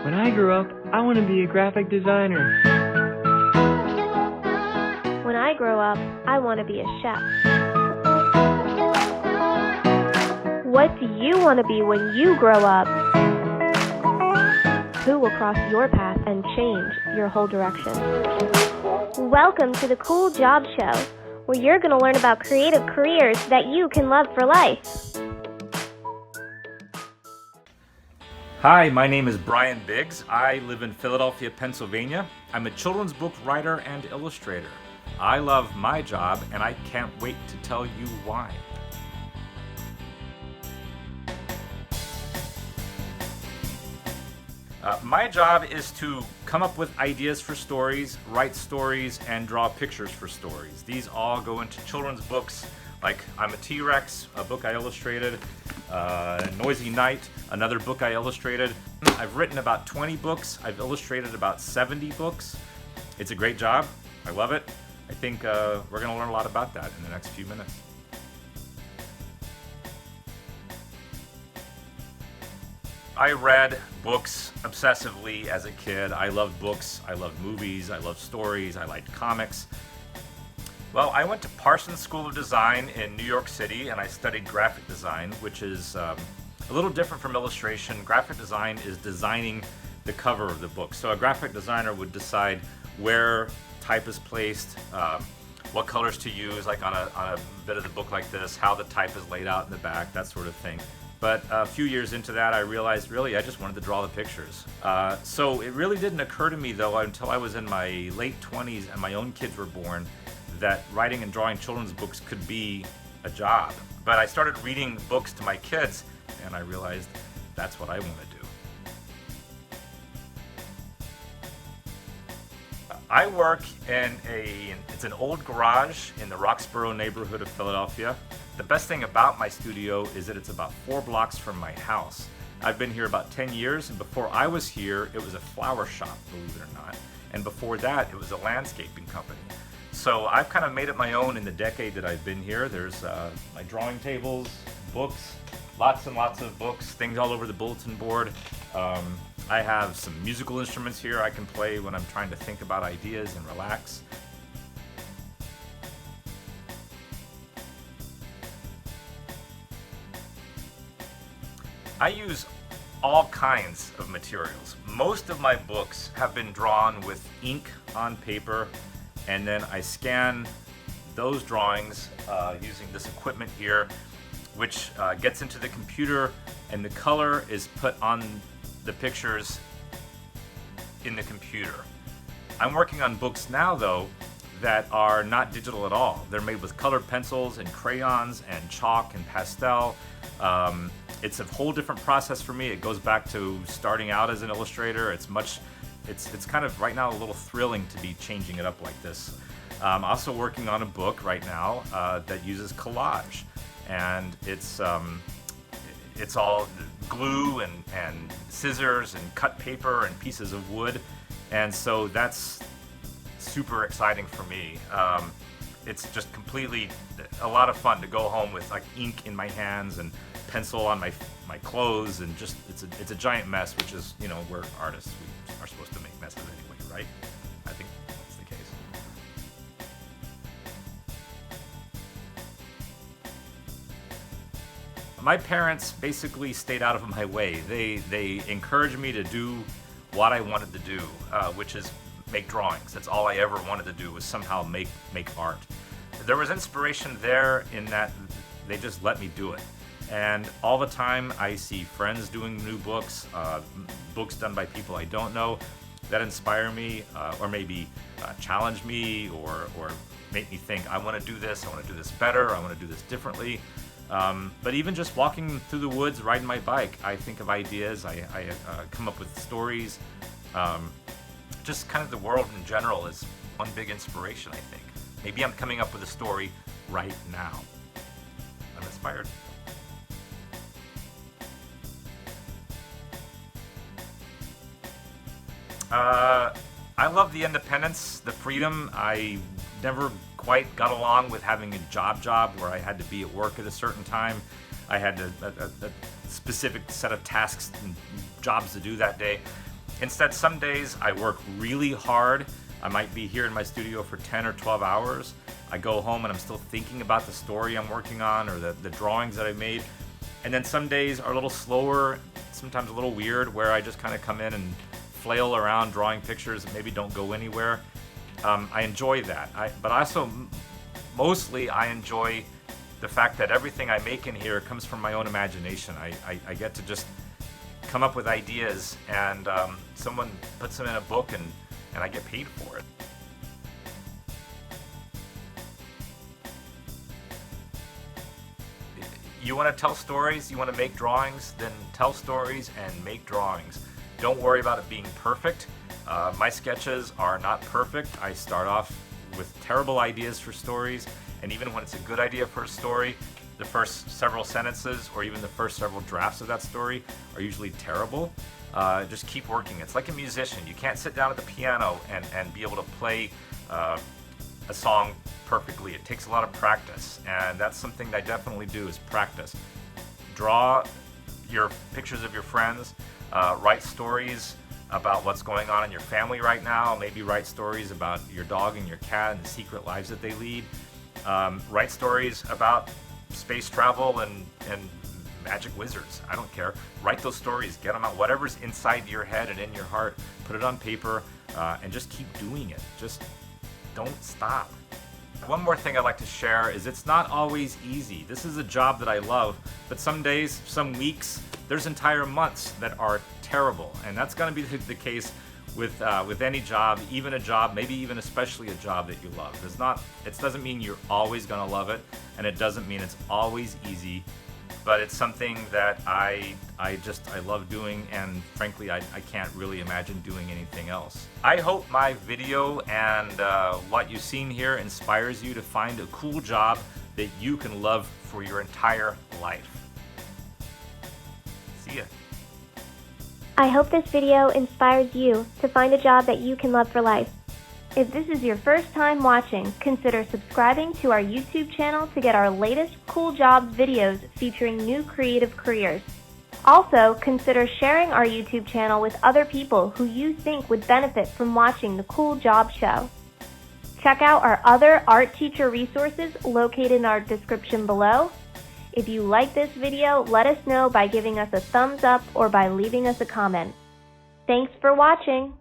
When I grow up, I want to be a graphic designer. When I grow up, I want to be a chef. What do you want to be when you grow up? Who will cross your path and change your whole direction? Welcome to the Cool Job Show, where you're going to learn about creative careers that you can love for life. Hi, my name is Brian Biggs. I live in Philadelphia, Pennsylvania. I'm a children's book writer and illustrator. I love my job, and I can't wait to tell you why. My job is to come up with ideas for stories, write stories, and draw pictures for stories. These all go into children's books like I'm a T-Rex, a book I illustrated, Noisy Night, another book I illustrated. I've written about 20 books. I've illustrated about 70 books. It's a great job. I love it. I think we're going to learn a lot about that in the next few minutes. I read books obsessively as a kid. I loved books, I loved movies, I loved stories, I liked comics. Well, I went to Parsons School of Design in New York City, and I studied graphic design, which is a little different from illustration. Graphic design is designing the cover of the book. So a graphic designer would decide where type is placed, what colors to use, like on a bit of the book like this, how the type is laid out in the back, that sort of thing. But a few years into that, I realized, really, I just wanted to draw the pictures. So it really didn't occur to me, though, until I was in my late 20s and my own kids were born, that writing and drawing children's books could be a job. But I started reading books to my kids, and I realized that's what I want to do. I work in it's an old garage in the Roxborough neighborhood of Philadelphia. The best thing about my studio is that it's about 4 blocks from my house. I've been here about 10 years, and before I was here, it was a flower shop, believe it or not. And before that, it was a landscaping company. So I've kind of made it my own in the decade that I've been here. There's my drawing tables, books, lots and lots of books, things all over the bulletin board. I have some musical instruments here I can play when I'm trying to think about ideas and relax. I use all kinds of materials. Most of my books have been drawn with ink on paper, and then I scan those drawings using this equipment here, which gets into the computer, and the color is put on the pictures in the computer. I'm working on books now, though, that are not digital at all. They're made with colored pencils and crayons and chalk and pastel. It's a whole different process for me. It goes back to starting out as an illustrator. It's kind of right now a little thrilling to be changing it up like this. I'm also working on a book right now that uses collage, and it's all glue and scissors and cut paper and pieces of wood, and so that's super exciting for me. It's just completely a lot of fun to go home with like ink in my hands and pencil on my clothes, and just it's a giant mess, which is, you know, we're artists, we are supposed to make messes anyway, right? I think that's the case. My parents basically stayed out of my way. They encouraged me to do what I wanted to do, which is make drawings. That's all I ever wanted to do, was somehow make art. There was inspiration there in that they just let me do it. And all the time I see friends doing new books, books done by people I don't know, that inspire me, or maybe challenge me, or make me think, I want to do this better, I want to do this differently. But even just walking through the woods, riding my bike, I think of ideas, I come up with stories. Just kind of the world in general is one big inspiration, I think. Maybe I'm coming up with a story right now. I'm inspired. I love the independence, the freedom. I never quite got along with having a job where I had to be at work at a certain time. I had a specific set of tasks and jobs to do that day. Instead, some days I work really hard. I might be here in my studio for 10 or 12 hours. I go home and I'm still thinking about the story I'm working on or the drawings that I made. And then some days are a little slower, sometimes a little weird, where I just kind of come in and flail around drawing pictures that maybe don't go anywhere. I enjoy that. But also, mostly I enjoy the fact that everything I make in here comes from my own imagination. I get to just come up with ideas, and someone puts them in a book, and I get paid for it. You want to tell stories, you want to make drawings, then tell stories and make drawings. Don't worry about it being perfect. My sketches are not perfect. I start off with terrible ideas for stories, and even when it's a good idea for a story, the first several sentences or even the first several drafts of that story are usually terrible. Just keep working. It's like a musician. You can't sit down at the piano and be able to play a song perfectly. It takes a lot of practice, and that's something that I definitely do, is practice. Draw your pictures of your friends, write stories about what's going on in your family right now, maybe write stories about your dog and your cat and the secret lives that they lead. Write stories about space travel and magic wizards. I don't care. Write those stories, get them out. Whatever's inside your head and in your heart, put it on paper, and just keep doing it. Just don't stop. One more thing I'd like to share is it's not always easy. This is a job that I love, but some days, some weeks, there's entire months that are terrible, and that's going to be the case with any job, even a job, maybe even especially a job that you love. It doesn't mean you're always going to love it, and it doesn't mean it's always easy, but it's something that I love doing, and frankly, I can't really imagine doing anything else. I hope my video and what you've seen here inspires you to find a cool job that you can love for your entire life. See ya. I hope this video inspires you to find a job that you can love for life. If this is your first time watching, consider subscribing to our YouTube channel to get our latest Cool Jobs videos featuring new creative careers. Also, consider sharing our YouTube channel with other people who you think would benefit from watching the Cool Job Show. Check out our other art teacher resources located in our description below. If you like this video, let us know by giving us a thumbs up or by leaving us a comment. Thanks for watching.